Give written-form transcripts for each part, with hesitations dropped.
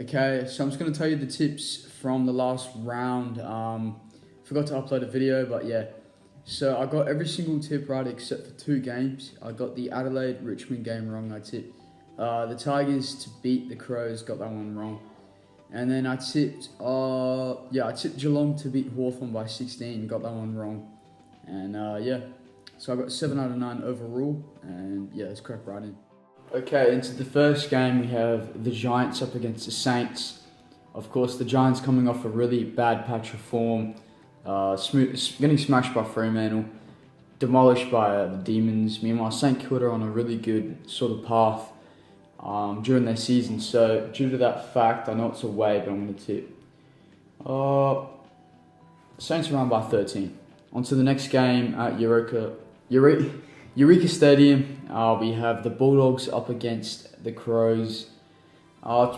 Okay, so I'm just going to tell you the tips from the last round. Forgot to upload a video, but yeah. So I got every single tip right except for 2 games. I got the Adelaide-Richmond game wrong. I tipped the Tigers to beat the Crows, got that one wrong. And then I tipped Geelong to beat Hawthorn by 16, got that one wrong. And yeah, so I got 7 out of 9 overall, and yeah, let's crack right in. Okay, into the first game, we have the Giants up against the Saints. Of course, the Giants coming off a really bad patch of form, getting smashed by Fremantle, demolished by the Demons. Meanwhile, St Kilda on a really good sort of path during their season. So, due to that fact, I know it's away, but I'm going to tip Saints around by 13. On to the next game at Eureka Stadium. We have the Bulldogs up against the Crows. It's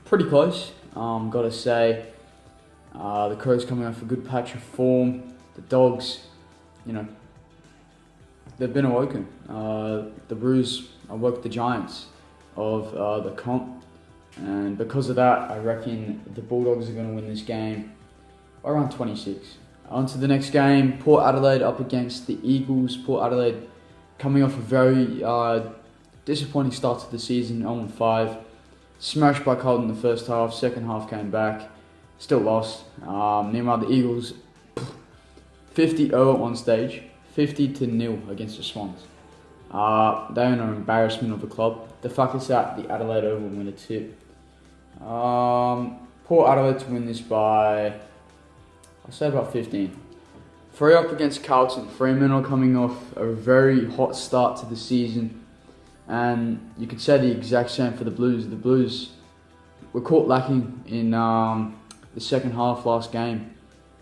pretty close, gotta say. The Crows coming off a good patch of form. The Dogs, they've been awoken. The Roos awoke the Giants of the comp. And because of that, I reckon the Bulldogs are going to win this game by around 26. On to the next game, Port Adelaide up against the Eagles. Port Adelaide coming off a very disappointing start to the season, 0-5. Smashed by Carlton in the first half, second half came back, still lost. Meanwhile, the Eagles, 50-0 at one stage, 50-0 against the Swans. They are an embarrassment of the club. The fact is that the Adelaide Oval will win a tip. Port Adelaide to win this by, I'll say about 15. Free up against Carlton. Fremantle coming off a very hot start to the season, and you could say the exact same for the Blues. The Blues were caught lacking in the second half last game.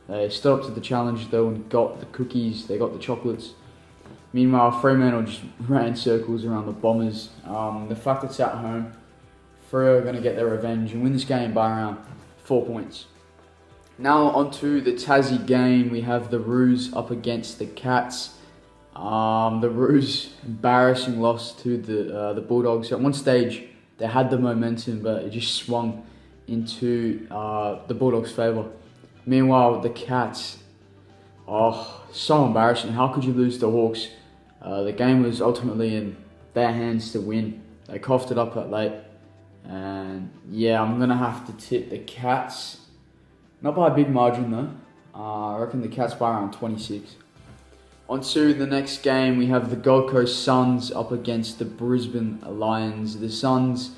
They stood up to the challenge though and got the cookies, they got the chocolates. Meanwhile, Fremantle just ran in circles around the Bombers. The fact it's at home, Freo are going to get their revenge and win this game by around 4 points. Now onto the Tassie game, we have the Roos up against the Cats. The Roos, embarrassing loss to the Bulldogs. At one stage, they had the momentum, but it just swung into the Bulldogs' favour. Meanwhile, the Cats, so embarrassing. How could you lose to Hawks? The game was ultimately in their hands to win. They coughed it up at late. And yeah, I'm going to have to tip the Cats. Not by a big margin though. I reckon the Cats by around 26. On to the next game, we have the Gold Coast Suns up against the Brisbane Lions. The Suns,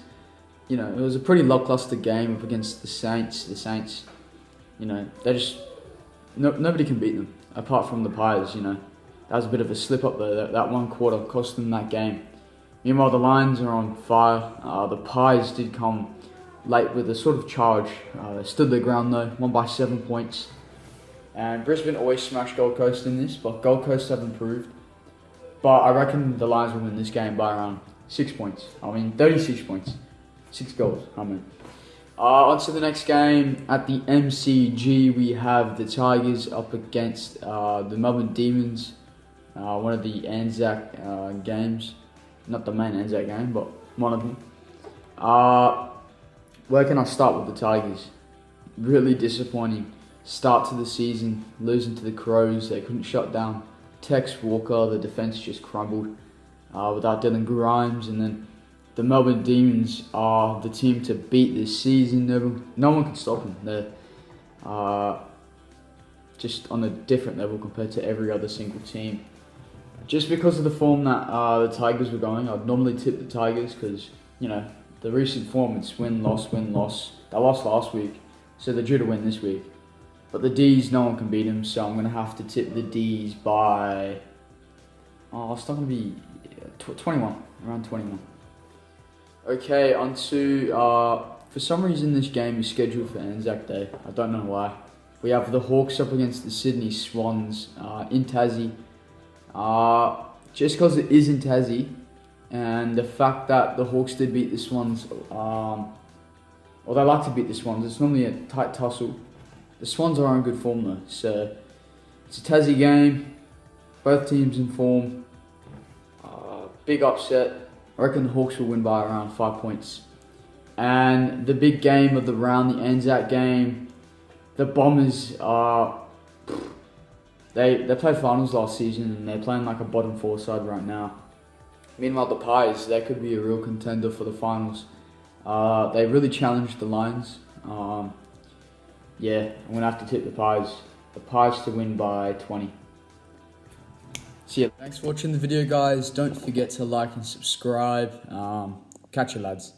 it was a pretty lackluster game up against the Saints. The Saints, they just, nobody can beat them apart from the Pies. That was a bit of a slip up though. That one quarter cost them that game. Meanwhile, the Lions are on fire. The Pies did come late with a sort of charge. They stood their ground though, won by 7 points. And Brisbane always smashed Gold Coast in this, but Gold Coast have improved. But I reckon the Lions will win this game by around 6 points. 36 points. 6 goals, on to the next game. At the MCG, we have the Tigers up against the Melbourne Demons. One of the Anzac games. Not the main Anzac game, but one of them. Where can I start with the Tigers? Really disappointing start to the season, losing to the Crows. They couldn't shut down Tex Walker. The defence just crumbled without Dylan Grimes. And then the Melbourne Demons are the team to beat this season. No one can stop them. They're just on a different level compared to every other single team. Just because of the form that the Tigers were going, I'd normally tip the Tigers because, the recent form, it's win, loss, win, loss. They lost last week, so they're due to win this week. But the D's, no one can beat them, so I'm going to have to tip the D's by... it's not going to be 21, around 21. Okay, on to... for some reason, this game is scheduled for Anzac Day. I don't know why. We have the Hawks up against the Sydney Swans in Tassie. Just because it is in Tassie, and the fact that the Hawks did beat the Swans, or they like to beat the Swans, it's normally a tight tussle. The Swans are in good form though, so it's a Tassie game, both teams in form, big upset. I reckon the Hawks will win by around 5 points. And the big game of the round, the Anzac game, the Bombers are... They played finals last season and they're playing like a bottom 4 side right now. Meanwhile, the Pies, they could be a real contender for the finals. They really challenged the Lions. Yeah, I'm going to have to tip the Pies. The Pies to win by 20. So yeah, thanks for watching the video, guys. Don't forget to like and subscribe. Catch you, lads.